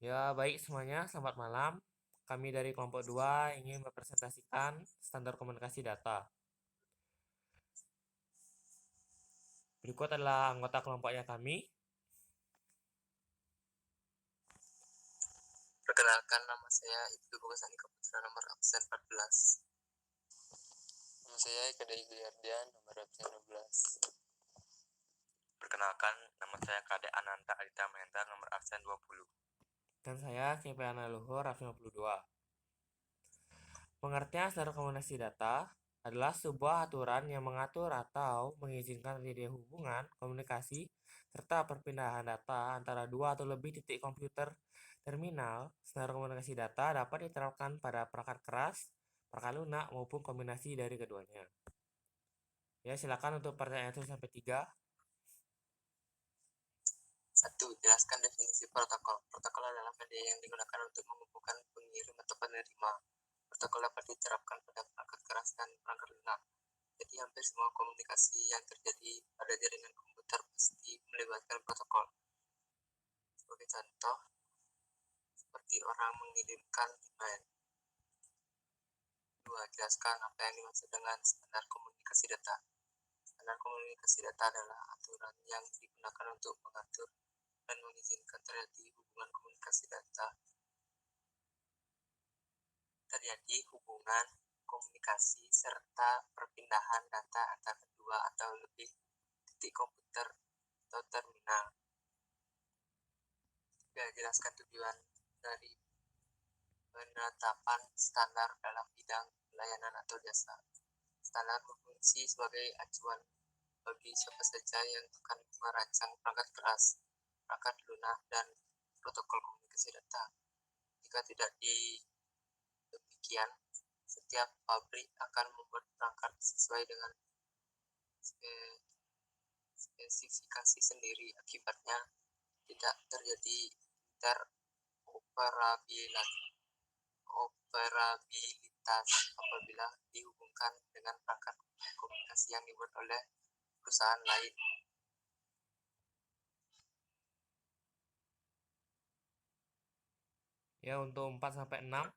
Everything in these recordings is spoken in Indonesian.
Ya, baik semuanya, selamat malam. Kami dari kelompok 2 ingin mempresentasikan standar komunikasi data. Berikut adalah anggota kelompoknya kami. Perkenalkan, nama saya Ibnu Bogosani Kaputra, nomor absen 14. Nama saya Eka Dayardian, nomor absen 12. Perkenalkan, nama saya Kade Ananta Adita Mahendra, nomor absen 20. Dan saya Cipriana Luhur, absen 52. Pengertian standar komunikasi data adalah sebuah aturan yang mengatur atau mengizinkan terjadinya hubungan, komunikasi, serta perpindahan data antara dua atau lebih titik komputer terminal. Standar komunikasi data dapat diterapkan pada perangkat keras, perangkat lunak, maupun kombinasi dari keduanya. Ya, silakan untuk pertanyaan 1 sampai 3. 1. Jelaskan definisi protokol. Protokol adalah media yang digunakan untuk menghubungkan pengirim atau penerima. Protokol dapat diterapkan pada perangkat keras dan perangkat lunak. Jadi hampir semua komunikasi yang terjadi pada jaringan komputer pasti melibatkan protokol. Sebagai contoh, seperti orang mengirimkan email. 2. Jelaskan apa yang dimaksud dengan standar komunikasi data. Standar komunikasi data adalah aturan yang digunakan untuk mengatur dan mengizinkan terjadi hubungan komunikasi data. Terjadi hubungan komunikasi serta perpindahan data antara dua atau lebih titik komputer atau terminal. 3. Jelaskan tujuan dari penetapan standar dalam bidang pelayanan atau jasa. Standar berfungsi sebagai acuan bagi siapa saja yang akan merancang perangkat keras, perangkat lunak, dan protokol komunikasi data. Jika tidak demikian, setiap pabrik akan membuat perangkat sesuai dengan spesifikasi sendiri. Akibatnya, tidak terjadi interoperabilitas apabila dihubungkan dengan perangkat komunikasi yang dibuat oleh perusahaan lain. Ya, untuk 4 sampai 6.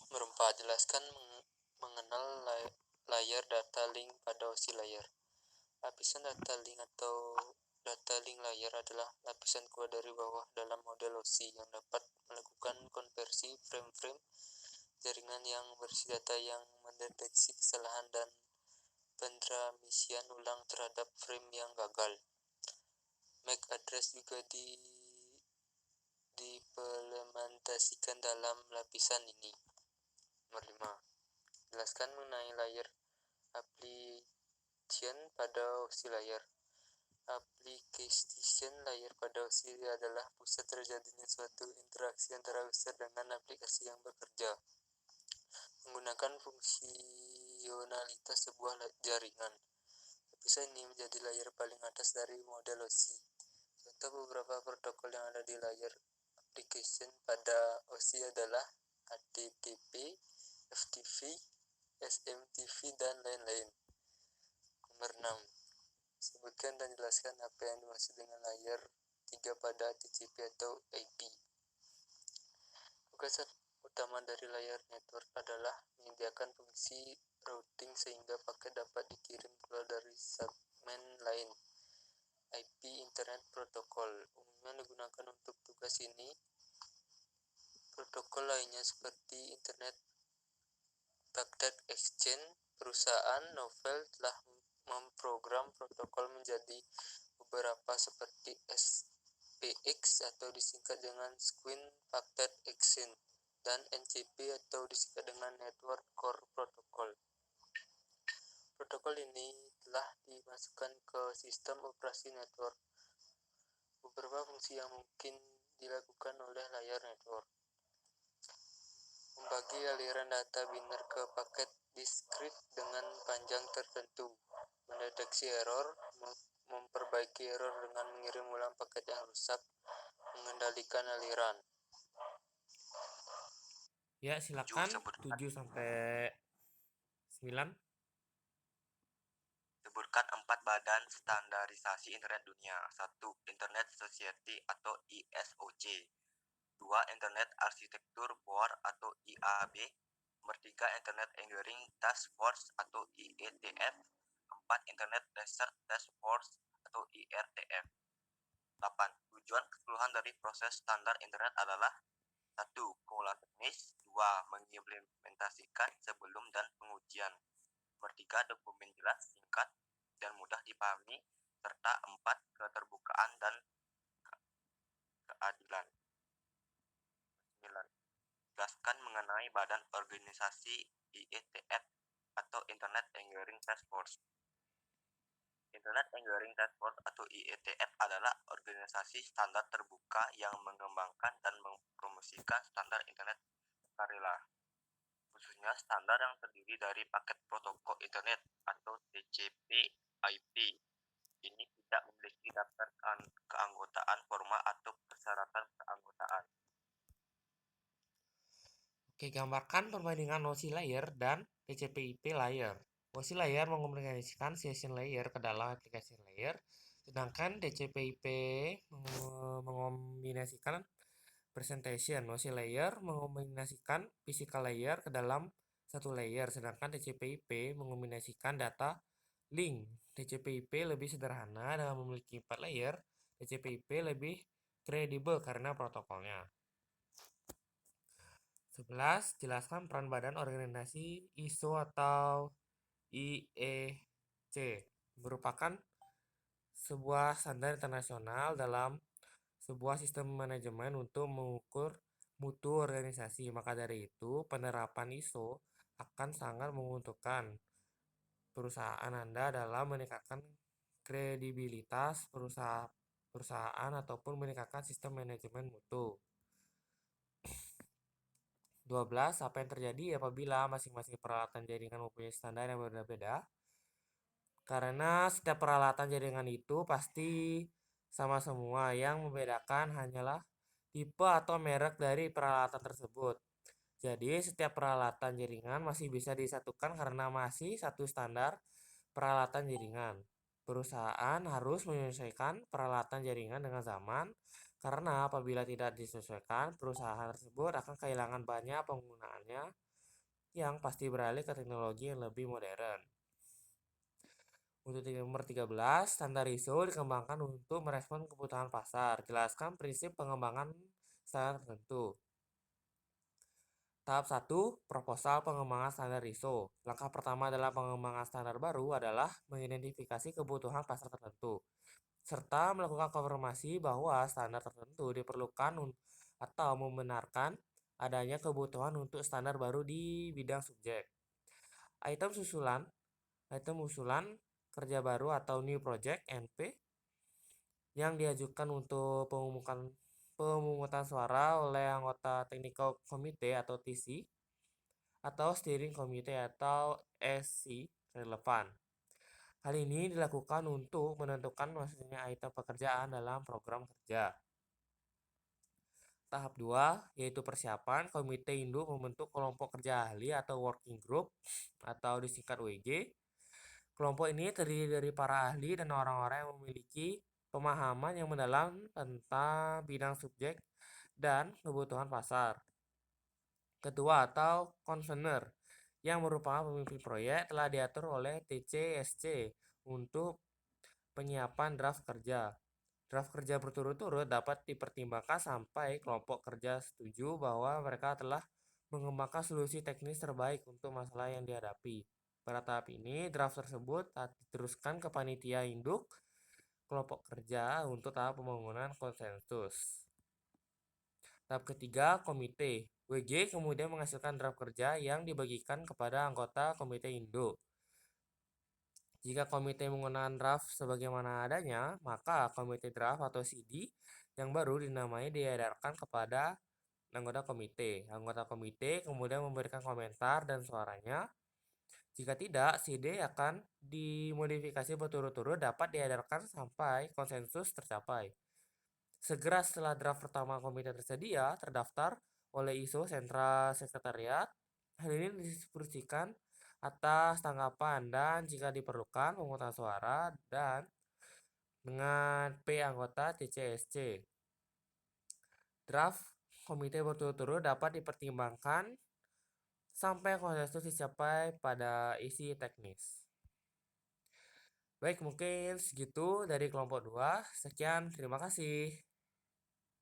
Nomor 4. Jelaskan mengenal layar data link pada osi layar. Lapisan data link atau data link layar adalah lapisan kedua dari bawah dalam model osi yang dapat melakukan konversi frame-frame jaringan yang berisi data yang mendeteksi kesalahan dan pentransmisian ulang terhadap frame yang gagal. MAC address juga diimplementasikan dalam lapisan ini. Nomor 5. Jelaskan mengenai layer application pada osi layar. Application layer pada osi adalah pusat terjadinya suatu interaksi antara user dengan aplikasi yang bekerja menggunakan fungsionalitas sebuah jaringan. Lapisan ini menjadi layer paling atas dari model osi. Contoh beberapa protokol yang ada di layer application pada osi adalah HTTP, FTP, SMTP, dan lain-lain. Nomor 6. Sebutkan dan jelaskan apa yang dimaksud dengan layer 3 pada TCP atau IP. Tugas utama dari layer network adalah menyediakan fungsi routing sehingga paket dapat dikirim keluar dari segmen lain. IP Internet Protocol umumnya digunakan untuk tugas ini. Protokol lainnya seperti Internet Packet Exchange. Perusahaan Novell telah memprogram protokol menjadi beberapa seperti SPX atau disingkat dengan Screen Packet Exchange dan NCP atau disingkat dengan Network Core Protocol. Protokol ini telah dimasukkan ke sistem operasi network. Beberapa fungsi yang mungkin dilakukan oleh layer network: membagi aliran data biner ke paket diskrit dengan panjang tertentu, mendeteksi error, memperbaiki error dengan mengirim ulang paket yang rusak, mengendalikan aliran. Ya, silakan 7 sampai 9. Sebutkan 4 badan standarisasi internet dunia. 1. Internet Society atau ISOC. 2. Internet Architecture Board atau IAB. Nomor 3. Internet Engineering Task Force atau IETF. 4. Internet Research Task Force atau IRTF. 8. Tujuan keseluruhan dari proses standar internet adalah 1. Pengolahan teknis. 2. Mengimplementasikan sebelum dan pengujian. Nomor 3. Dokumen jelas, singkat, dan mudah dipahami. Serta 4. Keterbukaan dan keadilan. 9. Jelaskan mengenai badan organisasi IETF atau Internet Engineering Task Force. Internet Engineering Task Force atau IETF adalah organisasi standar terbuka yang mengembangkan dan mempromosikan standar internet sukarela, khususnya standar yang terdiri dari paket protokol internet atau TCP/IP. Ini tidak memiliki daftar keanggotaan formal atau persyaratan keanggotaan. Oke, gambarkan perbandingan nosi layer dan TCP/IP layer. Nosi layer mengomunikasikan session layer ke dalam application layer, sedangkan TCP/IP mengombinasikan presentation. Nosi layer mengombinasikan physical layer ke dalam satu layer, sedangkan TCP/IP mengombinasikan data link. TCP/IP lebih sederhana dengan memiliki 4 layer. TCP/IP lebih kredibel karena protokolnya. 11. Jelaskan peran badan organisasi ISO atau IEC. Merupakan sebuah standar internasional dalam sebuah sistem manajemen untuk mengukur mutu organisasi. Maka dari itu, penerapan ISO akan sangat menguntungkan perusahaan Anda dalam meningkatkan kredibilitas perusahaan ataupun meningkatkan sistem manajemen mutu. 12. Apa yang terjadi apabila masing-masing peralatan jaringan mempunyai standar yang berbeda? Karena setiap peralatan jaringan itu pasti sama semua. Yang membedakan hanyalah tipe atau merek dari peralatan tersebut. Jadi setiap peralatan jaringan masih bisa disatukan karena masih satu standar peralatan jaringan. Perusahaan harus menyesuaikan peralatan jaringan dengan zaman, karena apabila tidak disesuaikan, perusahaan tersebut akan kehilangan banyak penggunaannya yang pasti beralih ke teknologi yang lebih modern. Untuk nomor 13, standar ISO dikembangkan untuk merespon kebutuhan pasar. Jelaskan prinsip pengembangan standar tertentu. Tahap 1, proposal pengembangan standar ISO. Langkah pertama dalam pengembangan standar baru adalah mengidentifikasi kebutuhan pasar tertentu, serta melakukan konfirmasi bahwa standar tertentu diperlukan atau membenarkan adanya kebutuhan untuk standar baru di bidang subjek. Item usulan kerja baru atau new project (NP) yang diajukan untuk pemungutan suara oleh anggota Technical Committee atau TC atau Steering Committee atau SC relevan. Hal ini dilakukan untuk menentukan maksudnya item pekerjaan dalam program kerja. Tahap 2, yaitu persiapan. Komite induk membentuk kelompok kerja ahli atau working group atau disingkat WG. Kelompok ini terdiri dari para ahli dan orang-orang yang memiliki pemahaman yang mendalam tentang bidang subjek dan kebutuhan pasar. Ketua atau convener yang merupakan pemimpin proyek telah diatur oleh TCSC untuk penyiapan draft kerja. Draft kerja berturut-turut dapat dipertimbangkan sampai kelompok kerja setuju bahwa mereka telah mengembangkan solusi teknis terbaik untuk masalah yang dihadapi. Pada tahap ini, draft tersebut diteruskan ke panitia induk kelompok kerja untuk tahap pembangunan konsensus. Tahap ketiga, komite. WG kemudian menghasilkan draft kerja yang dibagikan kepada anggota komite induk. Jika komite menggunakan draft sebagaimana adanya, maka komite draft atau CD yang baru dinamai diedarkan kepada anggota komite. Anggota komite kemudian memberikan komentar dan suaranya. Jika tidak, CD akan dimodifikasi berturut-turut dapat diedarkan sampai konsensus tercapai. Segera setelah draft pertama komite tersedia, terdaftar oleh ISO Sentra Sekretariat. Hal ini didistribusikan atas tanggapan dan jika diperlukan pemungutan suara dan dengan P anggota TCSC. Draft komite berturut-turut dapat dipertimbangkan sampai konsensus dicapai pada isi teknis. Baik, mungkin segitu dari kelompok 2. Sekian, terima kasih.